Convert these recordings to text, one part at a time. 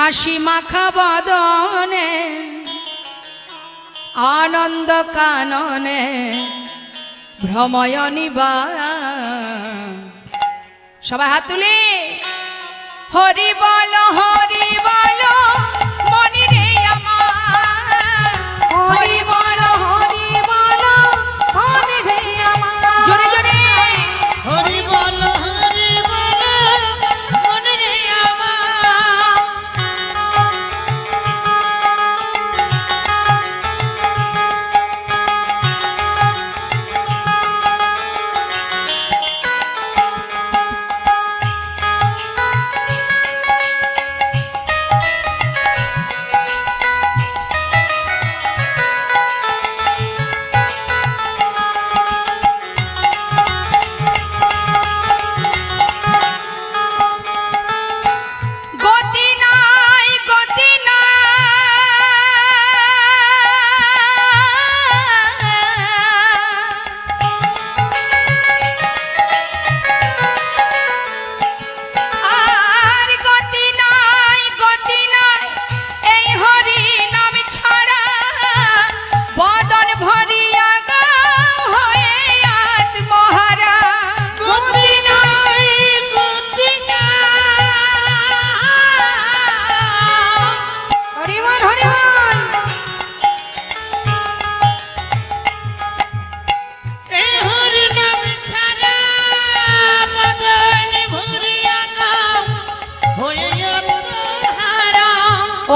হাসি মাখা বদনে আনন্দ কাননে ভ্রময় নিবা। সবাই হাত তুলি হরি বলো মনি রে আমার, হরি বলো মনি রে আমার, জোরে জোরে হরি বলো মনি রে আমার।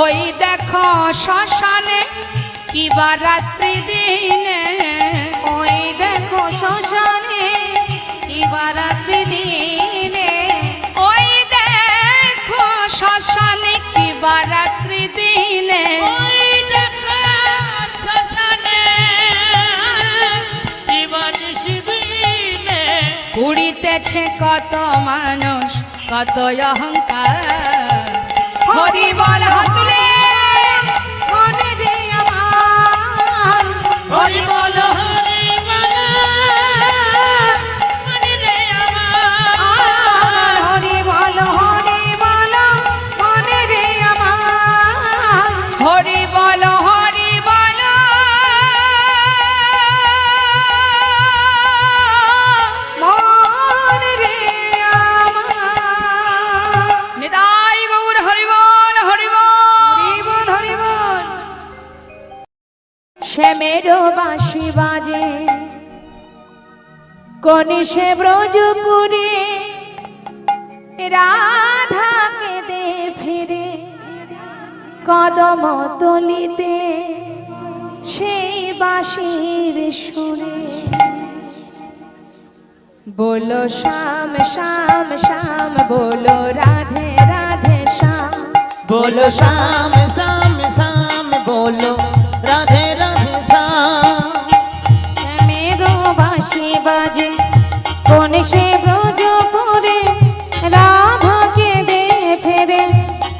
ওই দেখো শ্মশানে কিবা রাত্রি দিনে, ওই দেখো শ্মশানে কিবা রাত্রি দিনে, ওই দেখো শ্মশানে কিবা রাত্রি দিনে, ওই দেখো শ্মশানে কিবা দিনে পুড়িতেছে কত মানুষ কত অহংকার। হরি বল হাতুলে মনে রে আমার, হরি বলো মনি রে আমার। হরি বল মনে রে আমার, হরি বল মনে রে আমার। নিতাই গৌর হরি বল হরি বল হরি বল। শ্যামেরও বাঁশি বাজে কনিশে ব্রজপুরে, রাধা কেঁদে ফিরে কদম তলিতে সেই বাঁশির সুরে। बोलो श्याम श्याम श्याम, बोलो राधे राधे श्याम, बोलो श्याम श्याम श्याम, बोलो राधे राधे श्याम। मेरो बाँशी बाजे कोन से ब्रजपुरे, राधा केঁদে ফেরে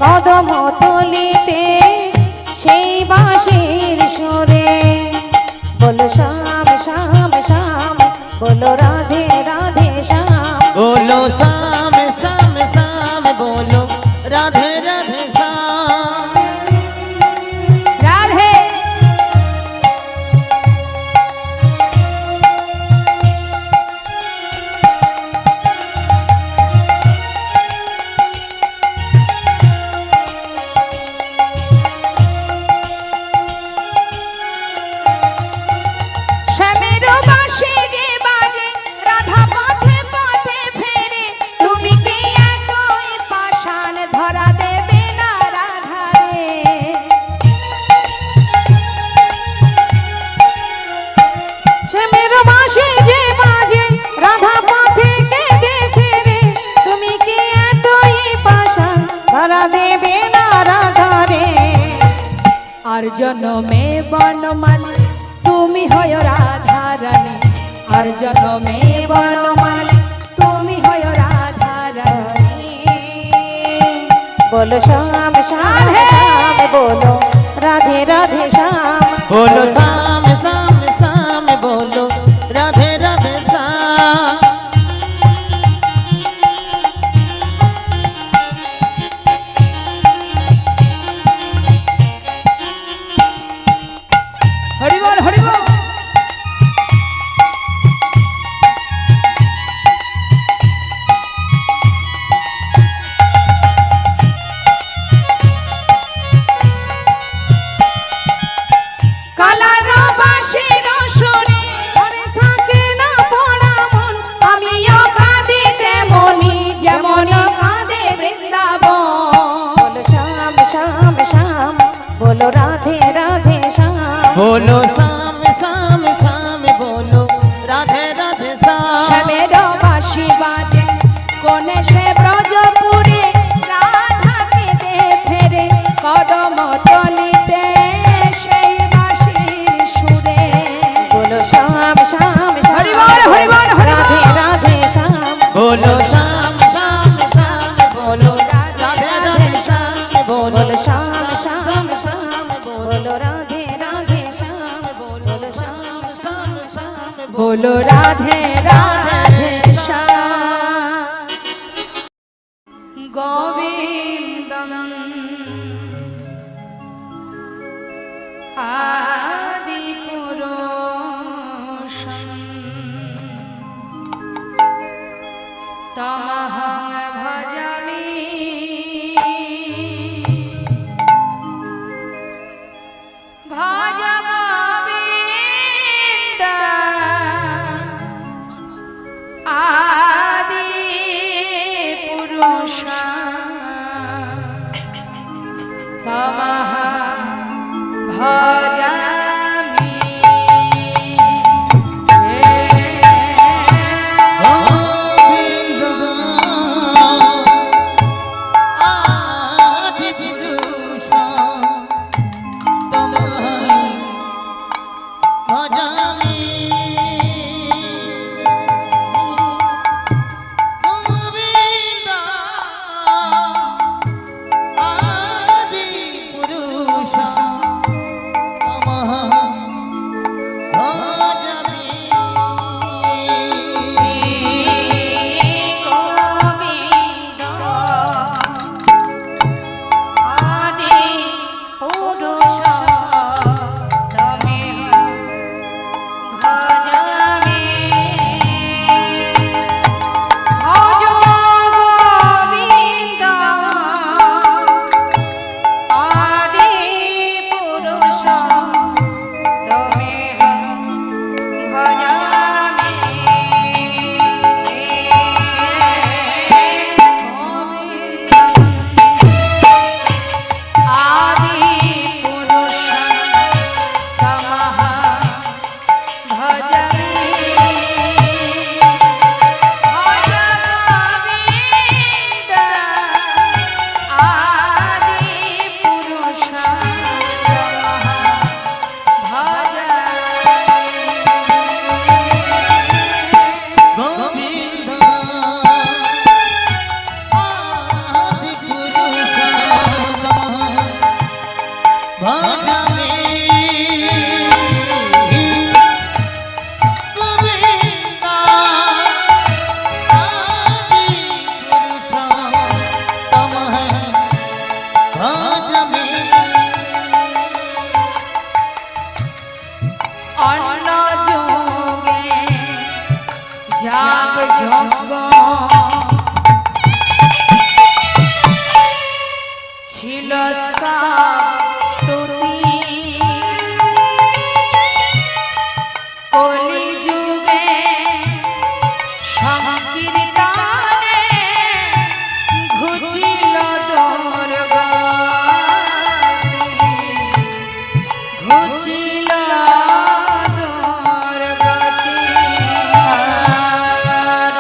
কদম তলিতে সেই বাঁশির সুরে। बोलो श्याम श्याम श्याम, बोलो राधे राधे श्याम, बोलो श्याम श्याम श्याम, बोलो राधे राधे श्याम। राधे শ্যামেরও বাঁশি যে বাজে, রাধা পথে পথে ফেরে, তুমি কি একই পাষাণ ধরা দেবে না রাধা রে। শ্যামেরও বাঁশি যে বাজে, রাধা পথে কেঁদে ফেরে, তুমি কি একই পাষাণ ধরা দেবে না রাধা রে। আর জনমে বনমালী তুমি হয় রাধা রানী, আর জনমে বনমালী তুমি হয় রাধা রানী। बोलो श्याम श्याम श्याम, बोलो राधे राधे श्याम, बोलो श्याम श्याम श्याम, बोलो राधे राधे श्याम। রাধে রাধে শ্যাম গোবিন্দম আদি পুরুষম তমহং ভজামি ভজ গোবিন্দ আদি পুরুষম তমহং ভজামি গোবিন্দ আদি পুরুষ তমহং ভজামি গোবিন্দ আদি পুরুষ তমহং ভজামি গোবিন্দ আদি পুরুষ তমেহং ভজামি ভজ গোবিন্দ আদি পুরুষ তমেহং ভজামি আদি পুরুষ তমহং ভজামি ভজ গোবিন্দ আদি পুরুষ তমহং ভজামি গোবিন্দ আদি পুরুষ তমহং ভজামি গোবিন্দ আদি পুরুষ তমহং ভজামি অন্য যুগে যাগ যজ্ঞ ছিল স্তুতি কলি যুগে সংকীর্তনে ঘুচিল দুর্গতি ঘুচিল দুর্গতি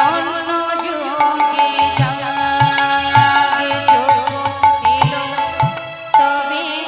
অন্য যুগে যাগে ছিল স্তবে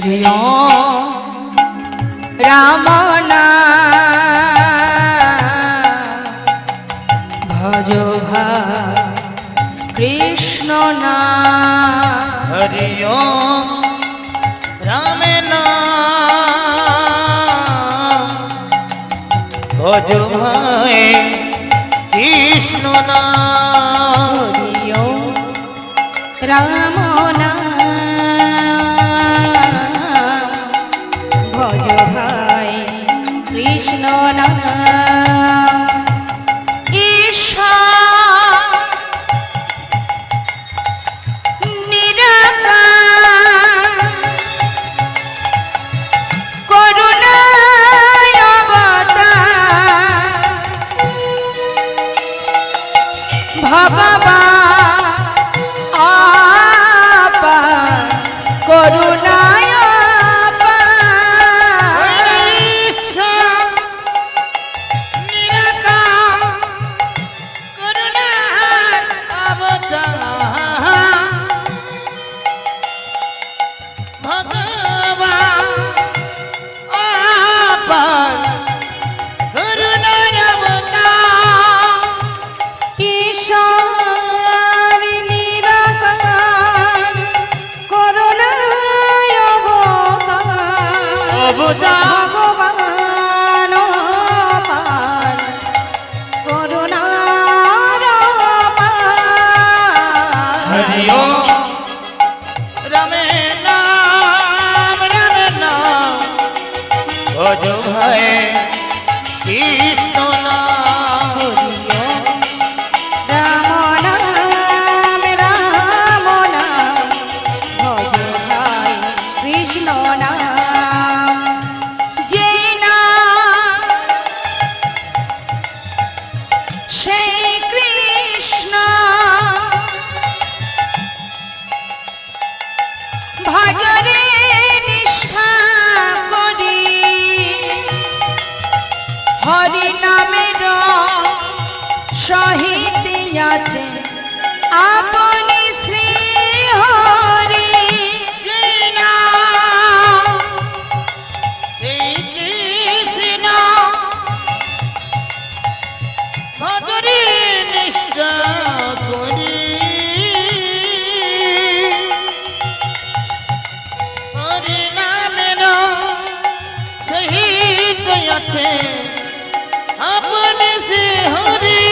হরি ওম রাম নাম ভজ কৃষ্ণ নাম হরি ওম রাম নাম ভজ ভাই কৃষ্ণ নাম হরি ওম রাম নাম ভজ ভাই কৃষ্ণ নাম ঈশা নিরাকার করুণায় অবতার ভগবান আপা করুণায় ঈশ্বর নিরাকার করুণায় অবতার ভগবান অপার করুণার অপার হরি ওম রাম নাম ভজ ভাই কৃষ্ণ নাম রাম নাম ভজ ভাই কৃষ্ণ নাম যে নাম সেই কৃষ্ণ ভজরে নিষ্ঠা করি হরি নামের সহিত আছে আপনি শ্রী হরি শ্রী কৃষ্ণ ভজরে নিষ্ঠা করি হরি নামের সহিত আছে আপনি শ্রী হরি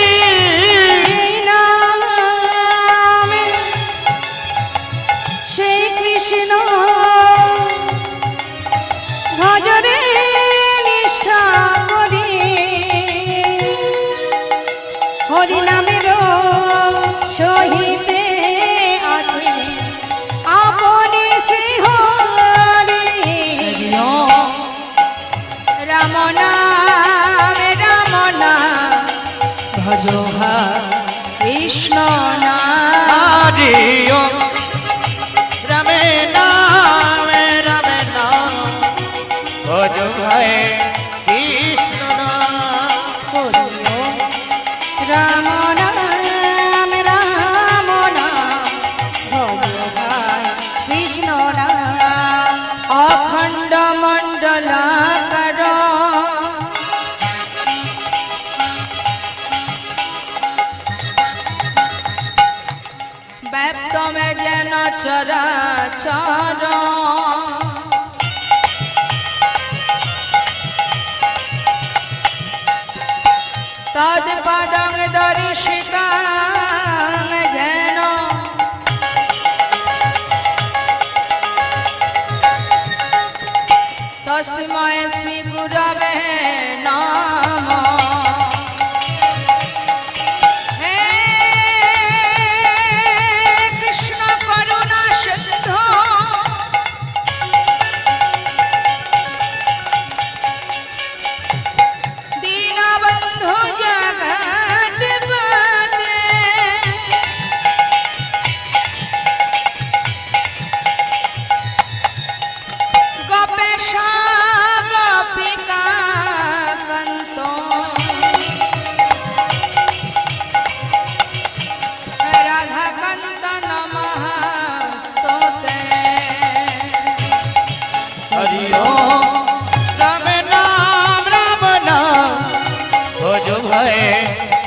সেই কৃষ্ণ ভজরে নিষ্ঠা করি হরি নামের সহিতে আছে আপনি শ্রী হরি রাম নাম ভজ কৃষ্ণ নাম হরি ওম রাম নাম ভজ ভাই কৃষ্ণ নাম হরি ওম রাম নাম ভজ ভাই কৃষ্ণ নাম অখণ্ড মণ্ডলাকার ব্যাপ্তমে যেন চরাচর তৎপদং দর্শিতাং যেন তস্মৈ শ্রী গুরবে নমঃ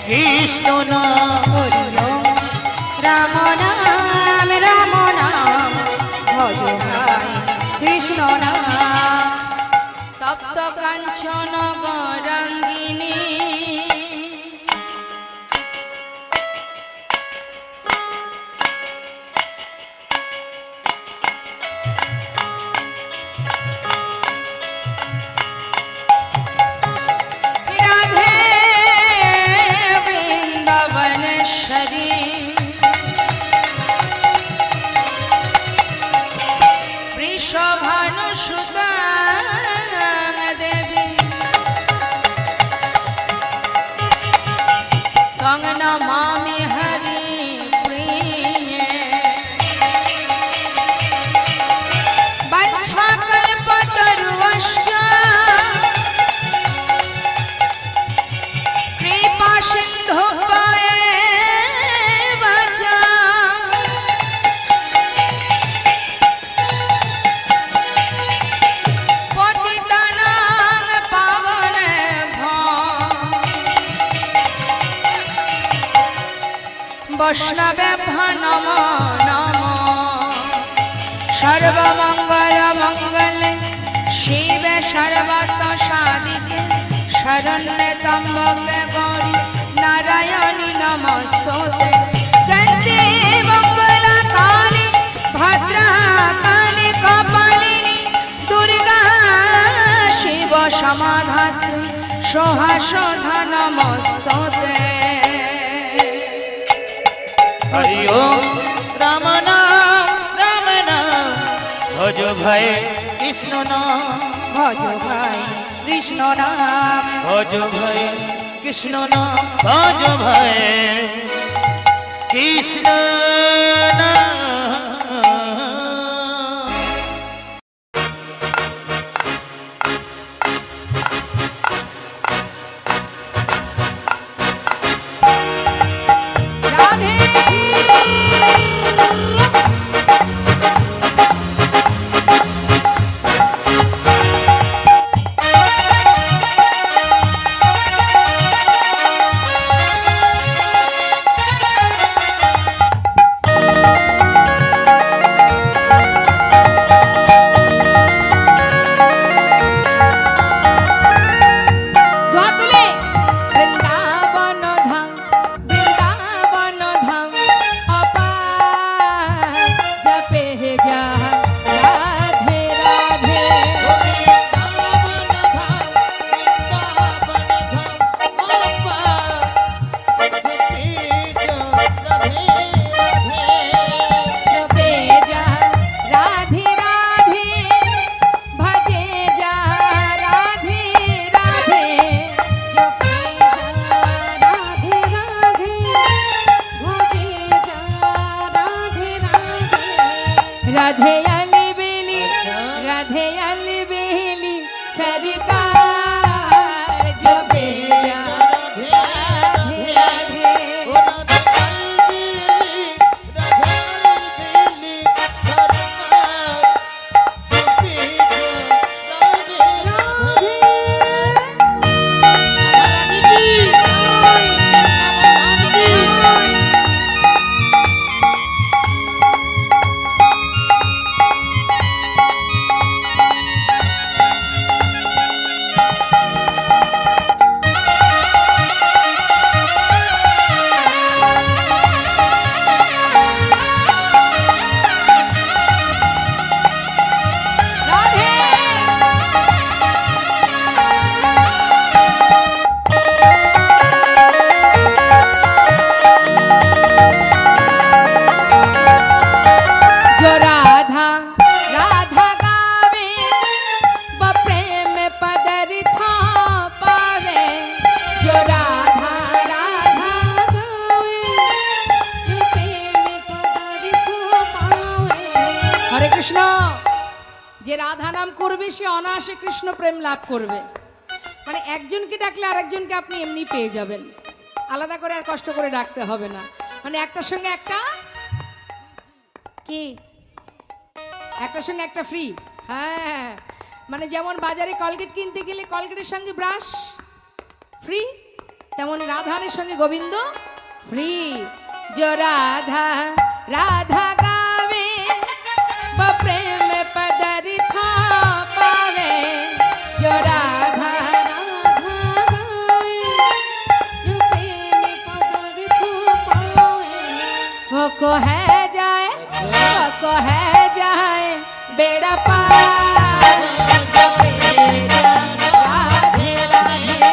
কৃষ্ণ নাম হরি ওম রাম নাম রাম নাম ভজ ভাই কৃষ্ণ নাম তপ্ত কাঞ্চন গৌরাঙ্গিনী রাধে বৃন্দাবনেশ্বরী বৃষভানুসুতা দেবী তং নমামি হরি প্রিয়ে বঞ্ছাকল্পতরুশ্চ কৃপা সিন্ধু পায়েব চ পতিতানাং পাবনেভ্যো বৈষ্ণবেভ্যো নমো নমো সর্বমঙ্গল মঙ্গলে শিবে সর্বত সাদিকে শরণ্যে ত্র্যম্বকে গৌরী নারায়ণী নমস্তুতে জয়ন্তি মঙ্গলা কালী ভদ্রা কালী কপালিনী দুর্গা শিব সমাধাত্রী সহাসধা নমস্তুতে হরি ওম রাম নাম ভজ ভাই কৃষ্ণ নাম ভজ ভাই কৃষ্ণ নাম ভজ ভাই কৃষ্ণ নাম ভজ ভাই কৃষ্ণ নাম রাধে দোয়া তুলে বৃন্দাবন ধাম অপার জপে যা রাধে রাধে জপে যা রাধে রাধে ভজে যা রাধে রাধে জপে যা রাধে রাধে ভজে যা রাধে রাধে রাধে আলি বেলি সরকার জপে যা রাধে রাধে जो राधा राधा गावे वो प्रेम पदरथा पावे जो राधा राधा गावे वो प्रेम पदरथा पावे हरे कृष्ण যে রাধা নাম করবে সে অনায়াসে কৃষ্ণ প্রেম লাভ করবে মানে একজনকে ডাকলে আরেকজনকে আপনি এমনি পেয়ে যাবেন আলাদা করে আর কষ্ট করে ডাকতে হবে না মানে একটার সঙ্গে একটা কি একটার সঙ্গে একটা ফ্রি হ্যাঁ মানে যেমন বাজারে কলগেট কিনতে গেলে কলগেটের সঙ্গে ব্রাশ ফ্রি তেমন রাধার সঙ্গে গোবিন্দ ফ্রি। जो राधा राधा गावे वो प्रेम पदार्थ पावे। जो राधा राधा गावे जो प्रेम पदार्थ पावे। वो को है जाए बेड़ा पार। जो बेड़ा राधे राधे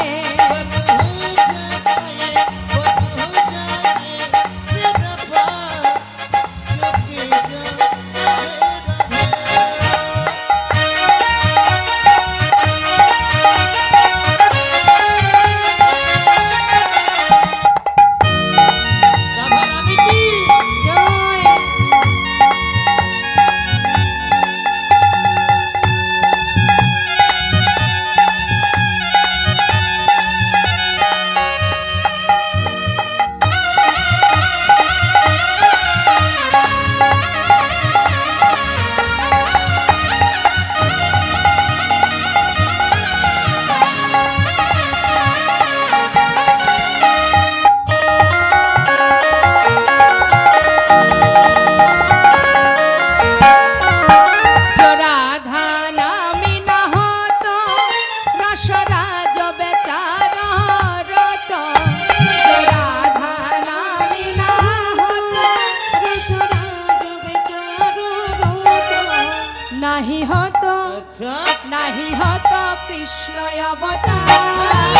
नहीं हो तो कृष्ण अवतार।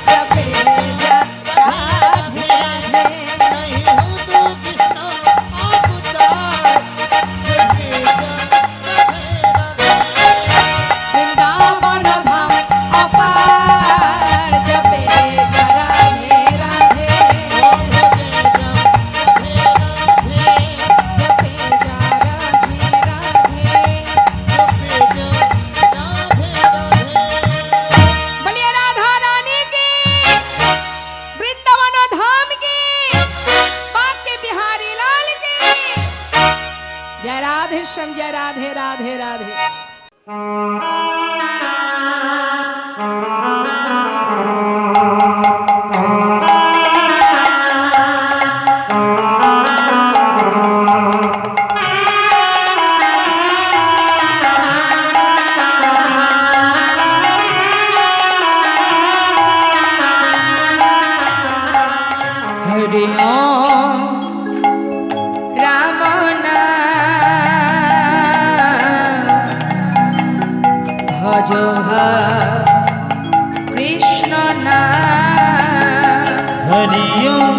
जपे राधे राधे नहीं हो तो कृष्ण अवतार। जपे वृंदावन धाम अपार। जपे राधे राधे श्याम। जय राधे राधे राधे। हरि ओम राम भजो कृष्ण नाम। हरि ओम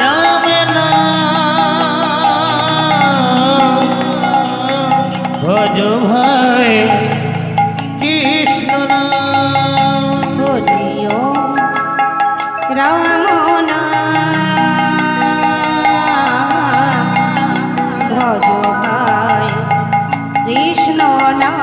राम नाम भजो भाई कृष्ण नाम। हरि ओम राम नाम भजो भाई कृष्ण नाम।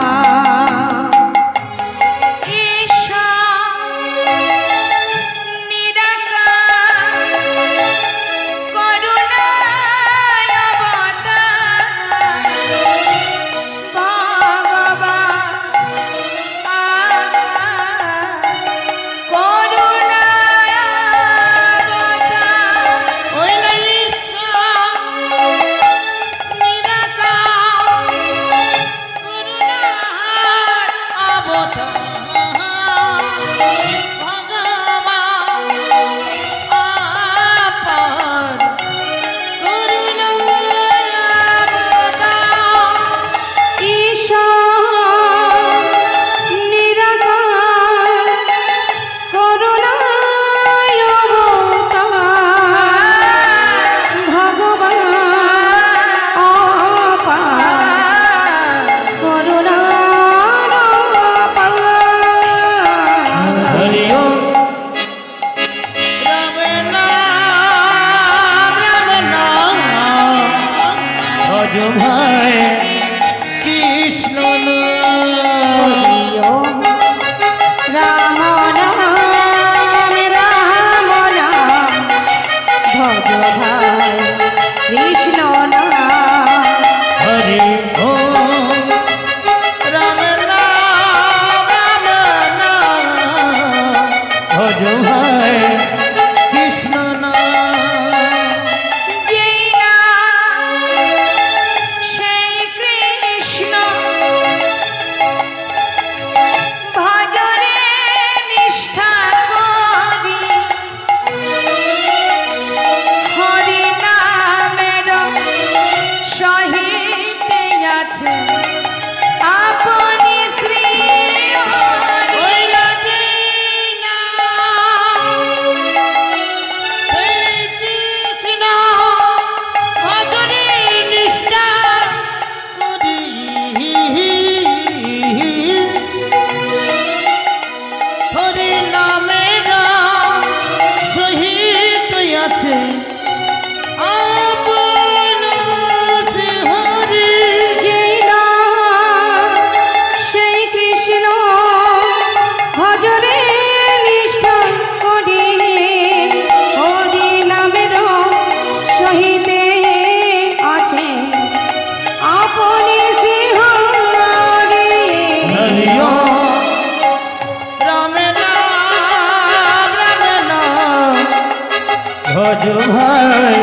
ভজ ভাই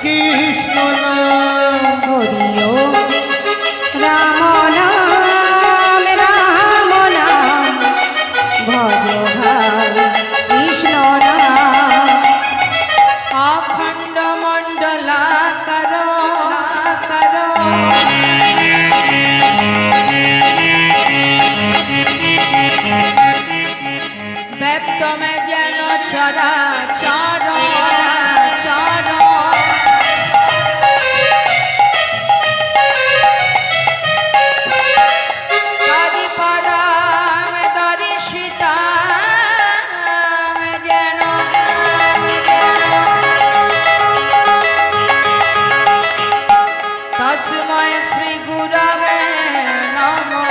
কৃষ্ণ নাম হরিও রাম নাম রাম নাম ভজ ভাই কৃষ্ণ নাম অখণ্ড মণ্ডলাকার ব্যক্ত মে যেন চরা চর চর দরি পরম দর্শিতা যেন তস্মৈ শ্রী গুরবে নমঃ।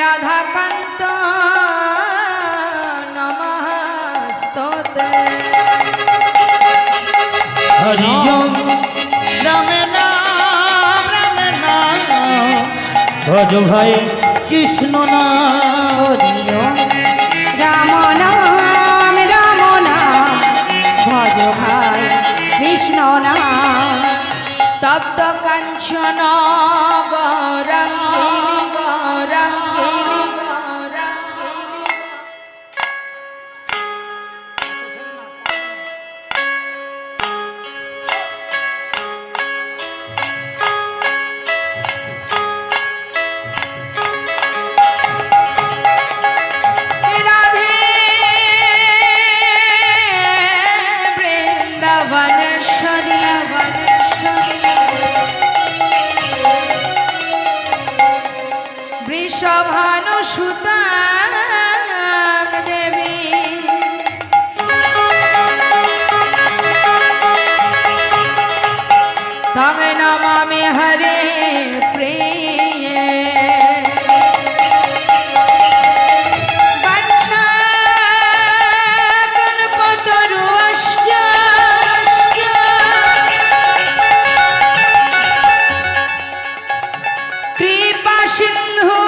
রাধাকান্ত নমস্তুতে। হরি ওম রাম নাম ভজ ভাই কৃষ্ণ নাম হরি ওম রাম নাম রাম নাম ভজ ভাই কৃষ্ণ নাম। তপ্ত কাঞ্চন গৌরাঙ্গিনী গৌরাঙ্গিনী গৌরাঙ্গিনী রাধে বৃন্দাবনেশ্বরী বৃষভানুসুতা দেবী তবে নমামি হরে প্রিয়ে। কৃপা সিন্ধু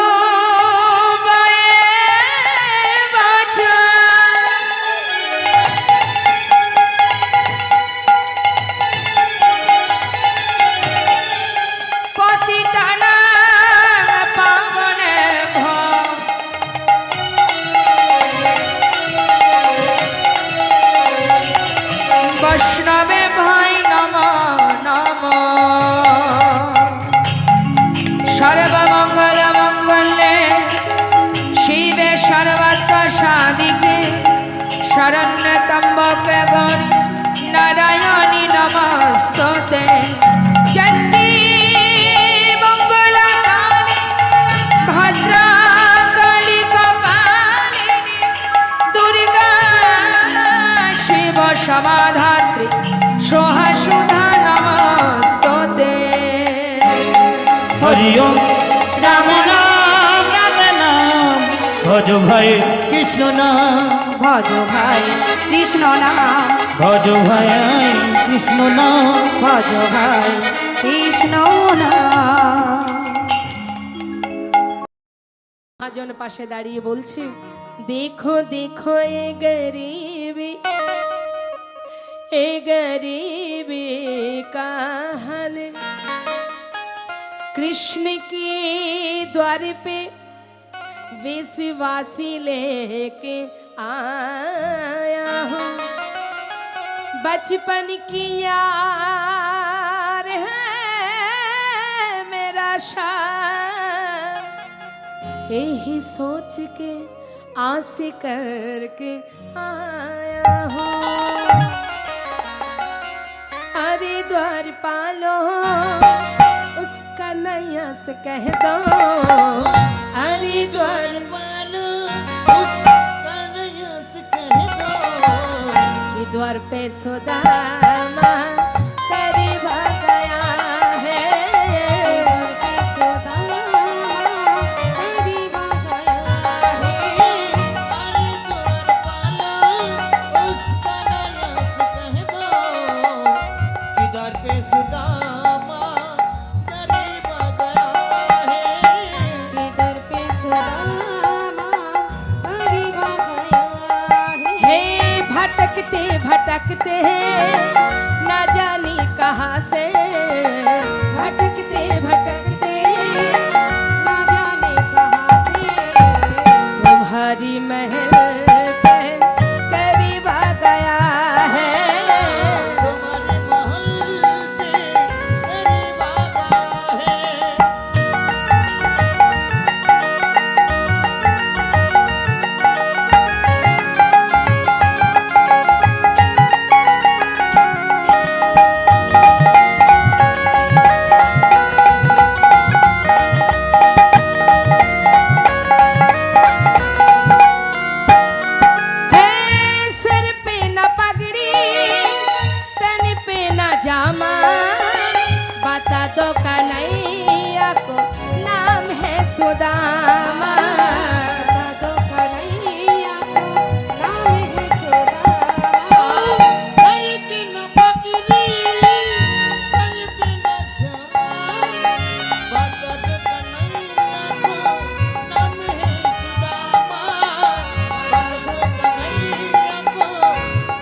বৈষ্ণবে ভাই নম নম। সর্বমঙ্গল মঙ্গলে শিবে সর্বত্র সাদিকে শরণ্য ত্র্যম্বকে গৌরী নারায়ণী নমস্তুতে। জয়ন্তী মঙ্গলকালী ভদ্রকালী কপালিনী দুর্গা শিব সমাধাত্রী সহসুধা নমস্তুতে। হরি ওম রাম নাম ভজ ভাই কৃষ্ণ নাম ভজ ভাই কৃষ্ণ নাম ভজ ভাই কৃষ্ণ নাম ভজ ভাই কৃষ্ণ নাম। মহাজন পাশে দাঁড়িয়ে বলছে, দেখো দেখো এ गरीबी का हाल। कृष्ण के द्वार पे विश्वासी लेके आया हूँ। बचपन की यार है मेरा शार, यही सोच के आस करके आया हूँ। अरे द्वार पालो उसका नैया से कह दो, अरे सुदामा करीब गया है। भटकते भटकते न जानी कहाँ से, भटकते भटकते न जाने कहाँ से तुम्हारी महल पे करीब आ गया है। तुम्हारे महल पे करीब आ गया है। बता दो कन्हैया को नाम है सुदामा, बता दो कन्हैया को नाम है सुदामा। घर की न बकरी घर पे न जामा, बता दो कन्हैया को नाम है सुदामा, बता दो कन्हैया को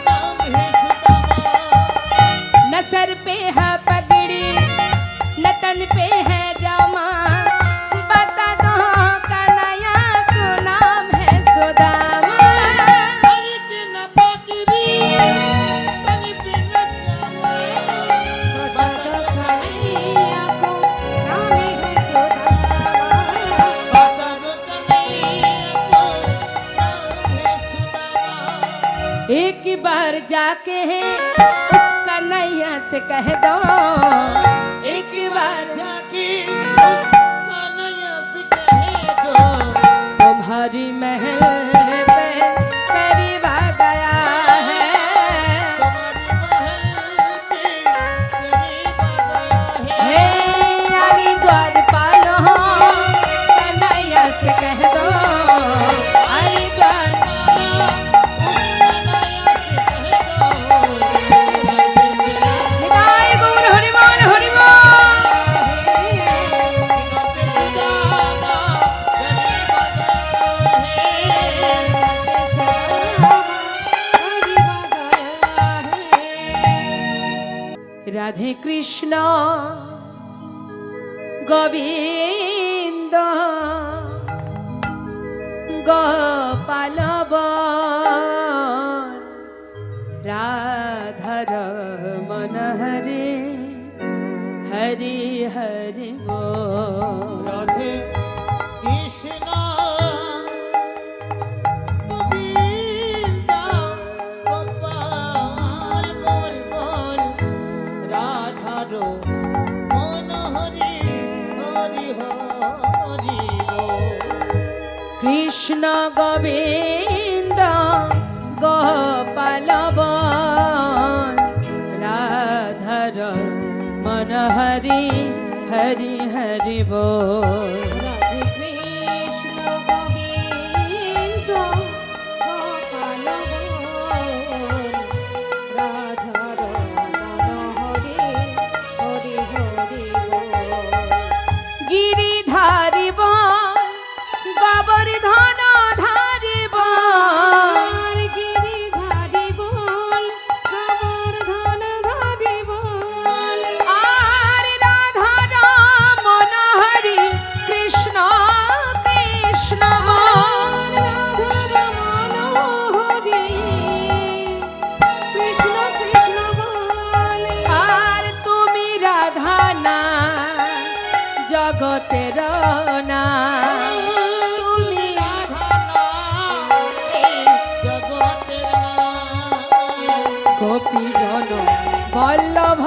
नाम है सुदामा। न सर पे है पगड़ी न तन पे है जामा, बता दो कन्हैया को नाम है सुदामा। घर की न बकरी घर पे न जामा, बता दो कन्हैया को नाम है सुदामा। बता दो कन्हैया को नाम है सुदामा। एक बार जाके उस कन्हैया से कह दो, एक बार जाके उस कन्हैया से कह दो, तुम्हारी महल पे करीब आ गया है। तुम्हारी महल पे करीब आ गया है। हे यारी द्वार पालो कन्हैया से कह दो, अरे द्वार निताय गौर हरिमान हरिमान। राधे कृष्ण गोविंद गोपाल राधार मन हरे हरि हरि बोल। राधे कृष्ण गोविंद गोपाल बोल बोल, राधारो मन हरि हरि हरि बोल। कृष्ण गोविंद गोपाल राधार मन हरि हरि हरि बोल। राधे कृष्ण गोविंद गोपाल राधार मन हरि हरि हरि बोल। गिरिधारी बोल गोवर्धन धारी बोल, गिरिधारी बोल गोवर्धन धारी बोल। आर राधा रमन हरि कृष्ण कृष्ण बोल, राधा रमन हरि कृष्ण कृष्ण बोल। आर तुमी राधा ना जगतेर ना, गोपी जन बल्लभ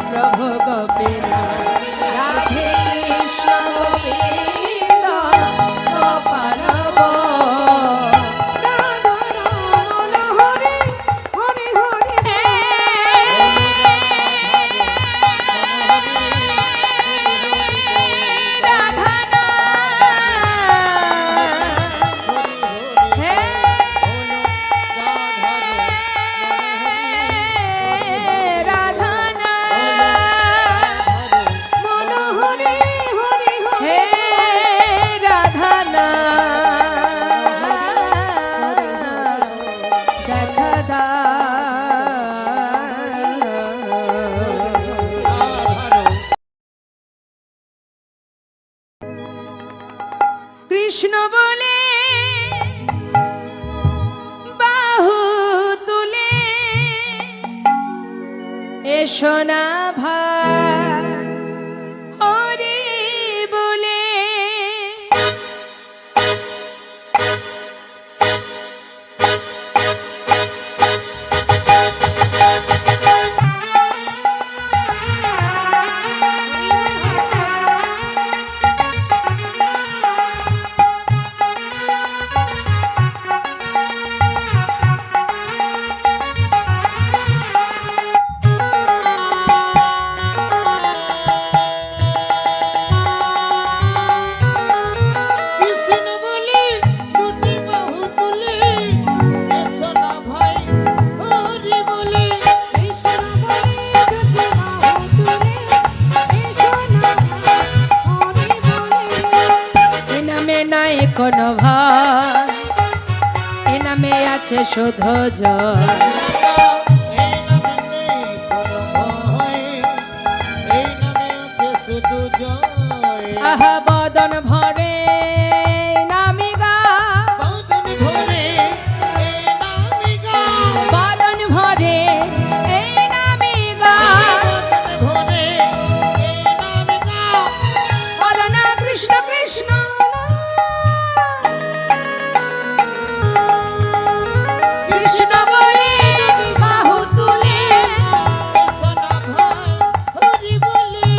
प्रभु गोपीनाथ। राधे कृष्ण गोविंद गोपाल राधा रमन हरि हरि हरि। हे কৃষ্ণ বলে বাহু তুলে এসো না ভাই হরি বলে। কৃষ্ণ বলে দুটি বাহু তুলে এসো না ভাই হরি বলে। কৃষ্ণ বলে দুটি বাহু তুলে এসো না ভাই হরি বলে। এ নামে নাই কোনো ভয়, এ নামে আছে শুধু জয়। এই নামে নেই কোনো ভয়, এই নামে আছে শুধু জয়। আহা বদন ভরে নামি গা, বদন ভরে এই নামে গাও, বদন ভরে এই নামি গা। বদন ভরে এই নামে গাও। বলো না কৃষ্ণ কৃষ্ণ কৃষ্ণ বলে বাহু তুলে এসো না ভাই হরি বলে।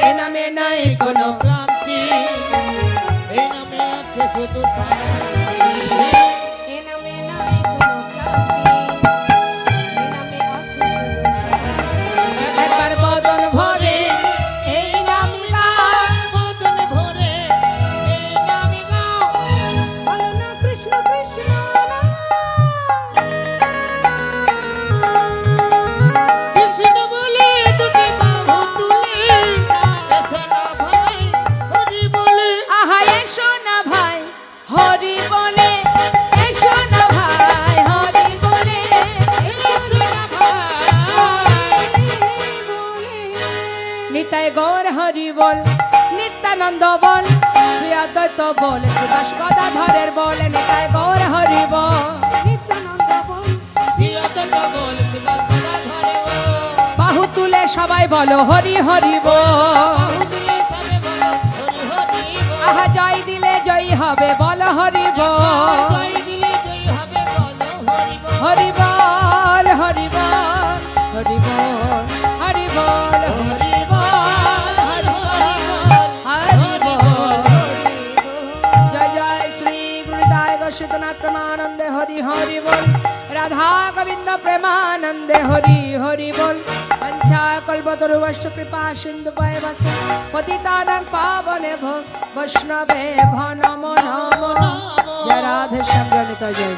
এ নামে নাই কোনো ক্লান্তি, এই নামে আছে শুধু শান্তি। এ নামে নাই কোনো ক্লান্তি, এ নামে আছে শুধু শান্তি। একবার বদন ভরে এই নামি গা, বদন ভরে এই নামে গাও। বলো না কৃষ্ণ কৃষ্ণ কৃষ্ণ বলে দুটি বাহু তুলে এসো না ভাই হরি বলে। আহা এসো না ভাই হরি বলে, এসো না ভাই হরি বলে, এসো না ভাই। নিতাই গৌর হরি বল, নিত্যানন্দ বল, শ্রী অদ্বৈত বল, সুভাষ গদাধরের বল, নিতাই গৌর হরি বল, নিত্যানন্দ বল। শ্রীঅদ্বৈত বল, সুভাষ গদাধরে বল। বাহু তুলে সবাই বলো হরি হরি বল। বাহু তুলে সবে বলো হরি হরি বল। আহা জয় দিলে জয়ী হবে বলো হরি বল, জয় দিলে জয় হবে বলো হরি বল। হরি বল হরি বল হরি বল হরি বল হরি বল হরি বল হরি বল। জয় জয় শ্রী গুরুদায় গোস্বীনাথ প্রেমানন্দে হরি হরি বল। রাধা গোবিন্দ প্রেমানন্দে হরি হরি বল। পঞ্চা কল্পতরুবশ্চ কৃপা সিন্ধু পায়বচ পতিতানাং পাবনেভ্যো বৈষ্ণবেভ্যো নমো নমো। জয় রাধে শ্যাম জয় নিতাই জয়।